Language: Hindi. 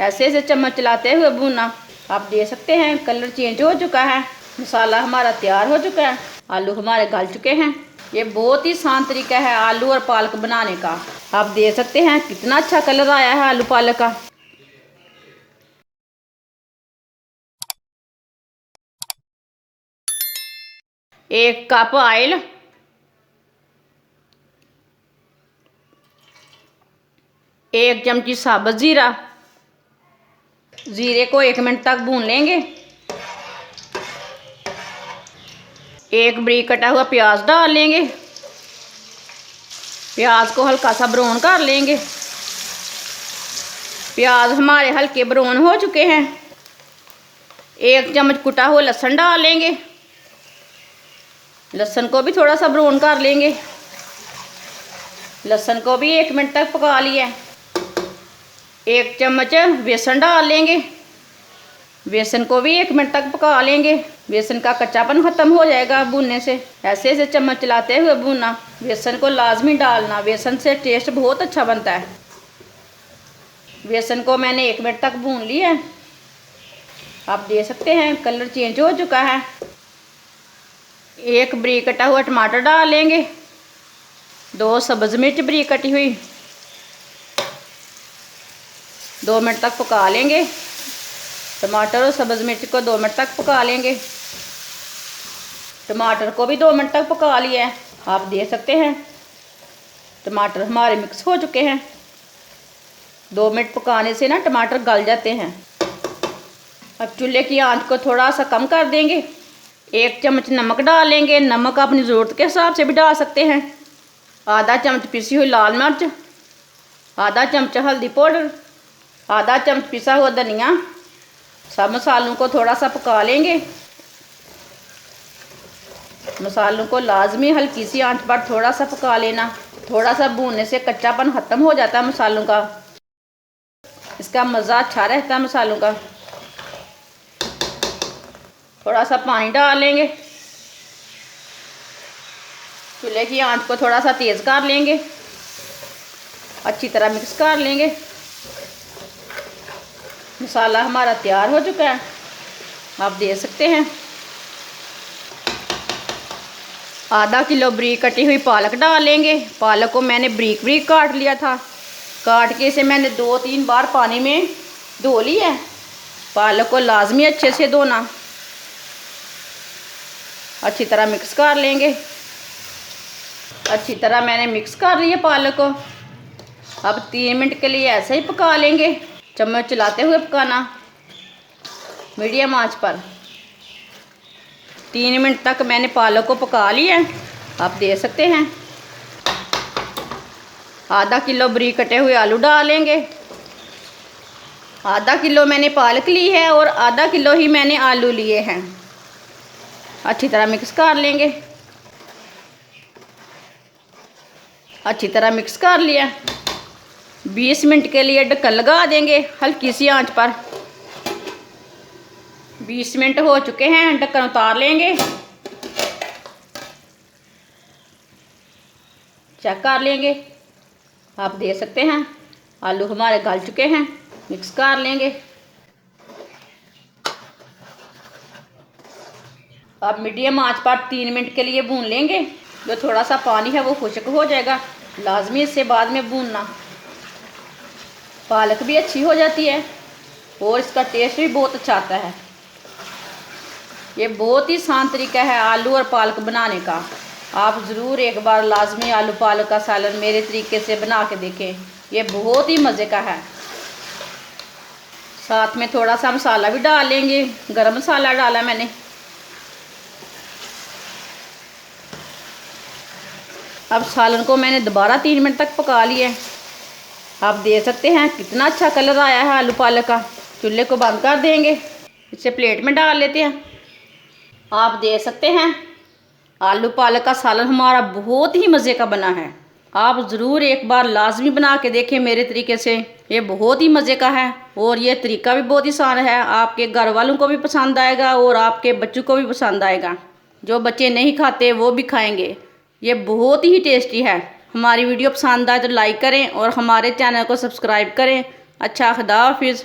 ऐसे ऐसे चम्मच चलाते हुए भूनना। आप देख सकते हैं कलर चेंज हो चुका है, मसाला हमारा तैयार हो चुका है, आलू हमारे गल चुके हैं। ये बहुत ही आसान तरीका है आलू और पालक बनाने का। आप देख सकते हैं कितना अच्छा कलर आया है आलू पालक का। एक कप ऑयल, एक चमची साबुत जीरा, जीरे को 1 मिनट तक भून लेंगे। एक बारीक कटा हुआ प्याज डाल लेंगे, प्याज को हल्का सा ब्राउन कर लेंगे। प्याज हमारे हल्के ब्राउन हो चुके हैं। 1 चम्मच कुटा हुआ लहसुन डाल लेंगे, लहसुन को भी थोड़ा सा ब्राउन कर लेंगे। लहसुन को भी 1 मिनट तक पका लिया। 1 चम्मच बेसन डाल लेंगे, बेसन को भी 1 मिनट तक पका लेंगे। बेसन का कच्चापन ख़त्म हो जाएगा भूनने से। ऐसे ऐसे चम्मच चलाते हुए भूनना। बेसन को लाजमी डालना, बेसन से टेस्ट बहुत अच्छा बनता है। बेसन को मैंने 1 मिनट तक भून लिया है। आप देख सकते हैं कलर चेंज हो चुका है। एक बारीक कटा हुआ टमाटर डाल लेंगे, 2 सब्ज़ मिर्च बारीक कटी हुई। 2 मिनट तक पका लेंगे। टमाटर और सब्ज़ मिर्च को 2 मिनट तक पका लेंगे। टमाटर को भी 2 मिनट तक पका लिया है। आप देख सकते हैं टमाटर हमारे मिक्स हो चुके हैं। 2 मिनट पकाने से ना टमाटर गल जाते हैं। अब चूल्हे की आंच को थोड़ा सा कम कर देंगे। 1 चम्मच नमक डाल लेंगे, नमक अपनी ज़रूरत के हिसाब से भी डाल सकते हैं। आधा चम्मच पिसी हुई लाल मिर्च, आधा चम्मच हल्दी पाउडर, आधा चम्मच पिसा हुआ धनिया। सब मसालों को थोड़ा सा पका लेंगे। मसालों को लाजमी हल्की सी आंच पर थोड़ा सा पका लेना। थोड़ा सा भूनने से कच्चापन ख़त्म हो जाता है मसालों का, इसका मज़ा अच्छा रहता है मसालों का। थोड़ा सा पानी डाल लेंगे। चूल्हे की आंच को थोड़ा सा तेज़ कर लेंगे। अच्छी तरह मिक्स कर लेंगे। मसाला हमारा तैयार हो चुका है, आप देख सकते हैं। आधा किलो बारीक कटी हुई पालक डाल लेंगे। पालक को मैंने बारीक बारीक काट लिया था। काट के इसे मैंने 2-3 बार पानी में धो लिया है। पालक को लाजमी अच्छे से धोना। अच्छी तरह मिक्स कर लेंगे। अच्छी तरह मैंने मिक्स कर लिया पालक को। अब 3 मिनट के लिए ऐसे ही पका लेंगे। चम्मच चलाते हुए पकाना, मीडियम आंच पर। 3 मिनट तक मैंने पालक को पका लिया है, आप देख सकते हैं। आधा किलो बारीक कटे हुए आलू डालेंगे। आधा किलो मैंने पालक ली है और आधा किलो ही मैंने आलू लिए हैं। अच्छी तरह मिक्स कर लेंगे। अच्छी तरह मिक्स कर लिया। 20 मिनट के लिए ढक्कन लगा देंगे हल्की सी आंच पर। 20 मिनट हो चुके हैं, ढक्कन उतार लेंगे। चेक कर लेंगे, आप देख सकते हैं आलू हमारे गल चुके हैं। मिक्स कर लेंगे। अब मीडियम आंच पर 3 मिनट के लिए भून लेंगे। जो थोड़ा सा पानी है वो खुश्क हो जाएगा, लाजमी इससे बाद में भूनना। पालक भी अच्छी हो जाती है और इसका टेस्ट भी बहुत अच्छा आता है। ये बहुत ही आसान तरीका है आलू और पालक बनाने का। आप ज़रूर एक बार लाजमी आलू पालक का सालन मेरे तरीके से बना के देखें, ये बहुत ही मज़े का है। साथ में थोड़ा सा मसाला भी डाल लेंगे, गरम मसाला डाला मैंने। अब सालन को मैंने दोबारा 3 मिनट तक पका लिया है। आप देख सकते हैं कितना अच्छा कलर आया है आलू पालक का। चूल्हे को बंद कर देंगे, इसे प्लेट में डाल लेते हैं। आप देख सकते हैं आलू पालक का सालन हमारा बहुत ही मज़े का बना है। आप ज़रूर एक बार लाजमी बना के देखें मेरे तरीके से, ये बहुत ही मज़े का है और ये तरीका भी बहुत ही आसान है। आपके घर वालों को भी पसंद आएगा और आपके बच्चों को भी पसंद आएगा। जो बच्चे नहीं खाते वो भी खाएंगे। ये बहुत ही टेस्टी है। हमारी वीडियो पसंद आए तो लाइक करें और हमारे चैनल को सब्सक्राइब करें। अच्छा, खुदा हाफिज़।